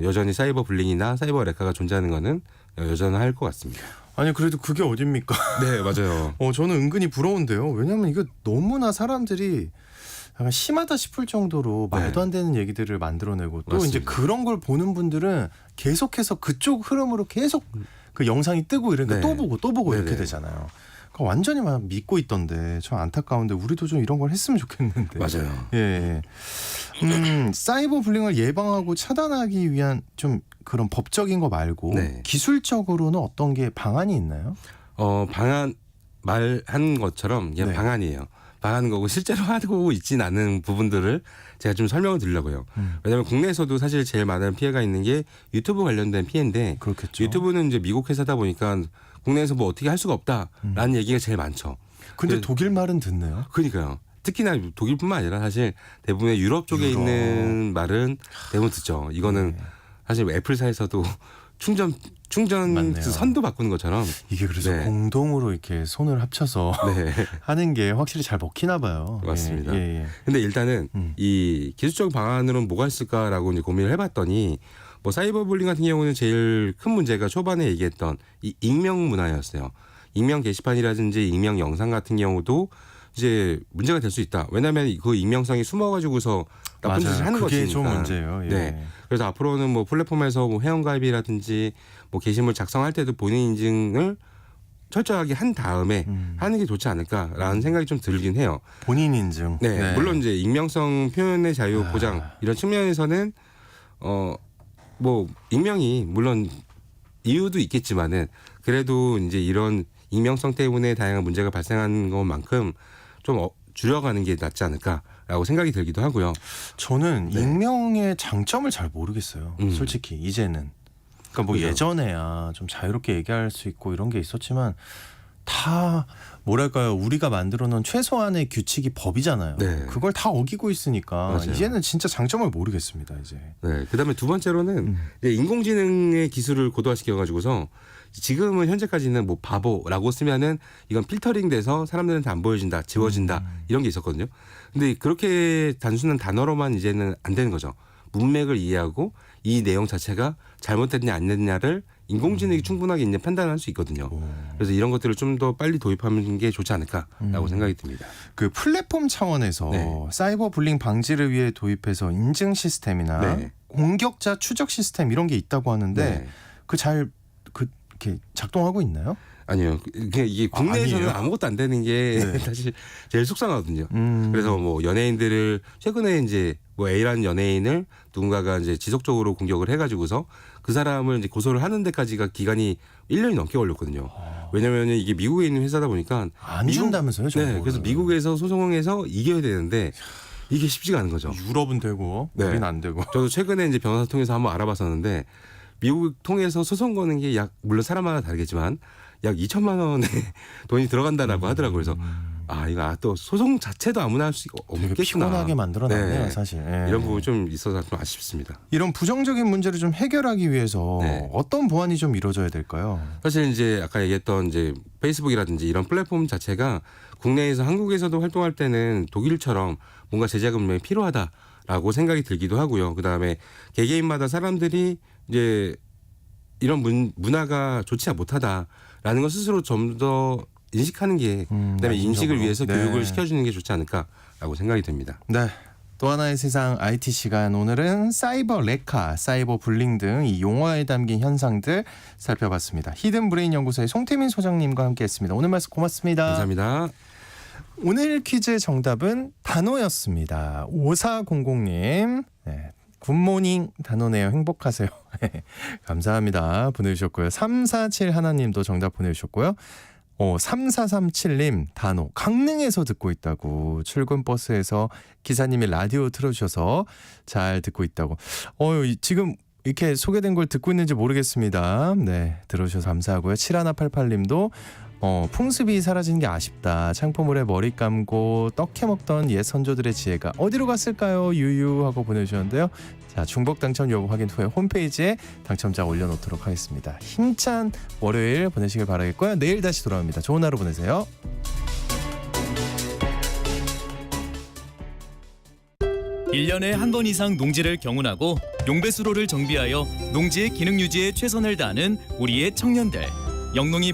여전히 사이버 불링이나 사이버 레카가 존재하는 거는 여전할 것 같습니다. 아니 그래도 그게 어딥니까? 네, 맞아요. 저는 은근히 부러운데요. 왜냐면 이거 너무나 사람들이 약간 심하다 싶을 정도로 네. 말도 안 되는 얘기들을 만들어내고 또 맞습니다. 이제 그런 걸 보는 분들은 계속해서 그쪽 흐름으로 계속 그 영상이 뜨고 이러니까 네. 또 보고 네네. 이렇게 되잖아요. 그러니까 완전히 막 믿고 있던데 저 안타까운데 우리도 좀 이런 걸 했으면 좋겠는데. 맞아요. 예. 사이버 불링을 예방하고 차단하기 위한 좀 그런 법적인 거 말고 네. 기술적으로는 어떤 게 방안이 있나요? 방안 말한 것처럼 그냥 네. 방안이에요. 방안인 거고 실제로 하고 있진 않은 부분들을 제가 좀 설명을 드리려고요. 왜냐하면 국내에서도 사실 제일 많은 피해가 있는 게 유튜브 관련된 피해인데 그렇겠죠. 유튜브는 이제 미국 회사다 보니까 국내에서 뭐 어떻게 할 수가 없다라는 얘기가 제일 많죠. 근데 그- 독일 말은 듣네요. 그러니까요. 특히나 독일뿐만 아니라 사실 대부분의 유럽 쪽에 유럽. 있는 말은 대부분 듣죠. 이거는 네. 사실 애플사에서도 충전 맞네요. 그 선도 바꾸는 것처럼 이게 그래서 네. 공동으로 이렇게 손을 합쳐서 네. 하는 게 확실히 잘 먹히나 봐요. 맞습니다. 예, 예. 근데 일단은 음. 이 기술적 방안으로는 뭐가 있을까라고 이제 고민을 해봤더니 뭐 사이버 불링 같은 경우는 제일 큰 문제가 초반에 얘기했던 이 익명 문화였어요. 익명 게시판이라든지 익명 영상 같은 경우도 이제 문제가 될 수 있다. 왜냐하면 그 익명성이 숨어가지고서 나쁜 맞아요. 짓을 하는 그게 것이니까. 좀 문제예요. 예. 네. 그래서 앞으로는 뭐 플랫폼에서 뭐 회원가입이라든지 뭐 게시물 작성할 때도 본인 인증을 철저하게 한 다음에 하는 게 좋지 않을까라는 생각이 좀 들긴 해요. 본인 인증. 네, 물론 이제 익명성 표현의 자유 보장 이런 측면에서는 뭐 익명이 물론 이유도 있겠지만은 그래도 이제 이런 익명성 때문에 다양한 문제가 발생하는 것만큼 좀 줄여가는 게 낫지 않을까라고 생각이 들기도 하고요. 저는 네. 익명의 장점을 잘 모르겠어요. 음. 솔직히 이제는. 그러니까 뭐 그죠. 예전에야 좀 자유롭게 얘기할 수 있고 이런 게 있었지만 다 뭐랄까요, 우리가 만들어 놓은 최소한의 규칙이 법이잖아요. 네. 그걸 다 어기고 있으니까 맞아요. 이제는 진짜 장점을 모르겠습니다. 이제. 네, 그다음에 두 번째로는 이제 인공지능의 기술을 고도화시켜 가지고서 지금은 현재까지는 뭐 바보라고 쓰면은 이건 필터링돼서 사람들한테 안 보여진다, 지워진다 이런 게 있었거든요. 근데 그렇게 단순한 단어로만 이제는 안 되는 거죠. 문맥을 이해하고 이 내용 자체가 잘못됐냐 안 됐냐를 인공지능이 충분하게 이제 판단할 수 있거든요. 그래서 이런 것들을 좀 더 빨리 도입하는 게 좋지 않을까라고 생각이 듭니다. 그 플랫폼 차원에서 네. 사이버 불링 방지를 위해 도입해서 인증 시스템이나 네. 공격자 추적 시스템 이런 게 있다고 하는데 네. 그 잘 이렇게 작동하고 있나요? 아니요. 그냥 이게 국내에서는 아니에요? 아무것도 안 되는 게 네. 사실 제일 속상하거든요. 그래서 뭐 연예인들을 최근에 이제 뭐 A라는 연예인을 누군가가 이제 지속적으로 공격을 해가지고서 그 사람을 이제 고소를 하는 데까지가 기간이 1년이 넘게 걸렸거든요. 왜냐면 이게 미국에 있는 회사다 보니까 안 준다면서요? 네. 정보를. 그래서 미국에서 소송해서 이겨야 되는데 이게 쉽지가 않은 거죠. 유럽은 되고 네. 우리는 안 되고. 저도 최근에 이제 변호사 통해서 한번 알아봤었는데 미국 통해서 소송 거는 게 약 물론 사람마다 다르겠지만 약 2천만 원의 돈이 들어간다라고 하더라고요. 그래서 이거 또 소송 자체도 아무나 할 수 되게 없겠구나. 피곤하게 만들어놨네요, 네. 사실. 예. 이런 부분 좀 있어서 좀 아쉽습니다. 이런 부정적인 문제를 좀 해결하기 위해서 네. 어떤 보완이 좀 이루어져야 될까요? 사실 이제 아까 얘기했던 이제 페이스북이라든지 이런 플랫폼 자체가 국내에서 한국에서도 활동할 때는 독일처럼 뭔가 제작은 분명히 필요하다라고 생각이 들기도 하고요. 그다음에 개개인마다 사람들이 이제 이런 문화가 좋지 못하다라는 걸 스스로 좀 더 인식하는 게 그다음에 인식을 위해서 네. 교육을 시켜주는 게 좋지 않을까라고 생각이 듭니다. 네. 또 하나의 세상 IT 시간, 오늘은 사이버 레카, 사이버 불링 등 이 용어에 담긴 현상들 살펴봤습니다. 히든 브레인 연구소의 송태민 소장님과 함께했습니다. 오늘 말씀 고맙습니다. 감사합니다. 오늘 퀴즈 정답은 단어였습니다. 5400님. 네. 굿모닝 단어네요. 행복하세요. 감사합니다. 보내주셨고요. 347 하나님도 정답 보내주셨고요. 3437님 단어 강릉에서 듣고 있다고, 출근 버스에서 기사님이 라디오 틀어주셔서 잘 듣고 있다고. 지금 이렇게 소개된 걸 듣고 있는지 모르겠습니다. 네, 들어주셔서 감사하고요. 7188님도 풍습이 사라진 게 아쉽다. 창포물에 머리 감고 떡해 먹던 옛 선조들의 지혜가 어디로 갔을까요? 유유하고 보내주셨는데요. 자, 중복 당첨 여부 확인 후에 홈페이지에 당첨자 올려놓도록 하겠습니다. 힘찬 월요일 보내시길 바라겠고요. 내일 다시 돌아옵니다. 좋은 하루 보내세요. 1년에 한 번 이상 농지를 경운하고 용배수로를 정비하여 농지의 기능 유지에 최선을 다하는 우리의 청년들. 영농이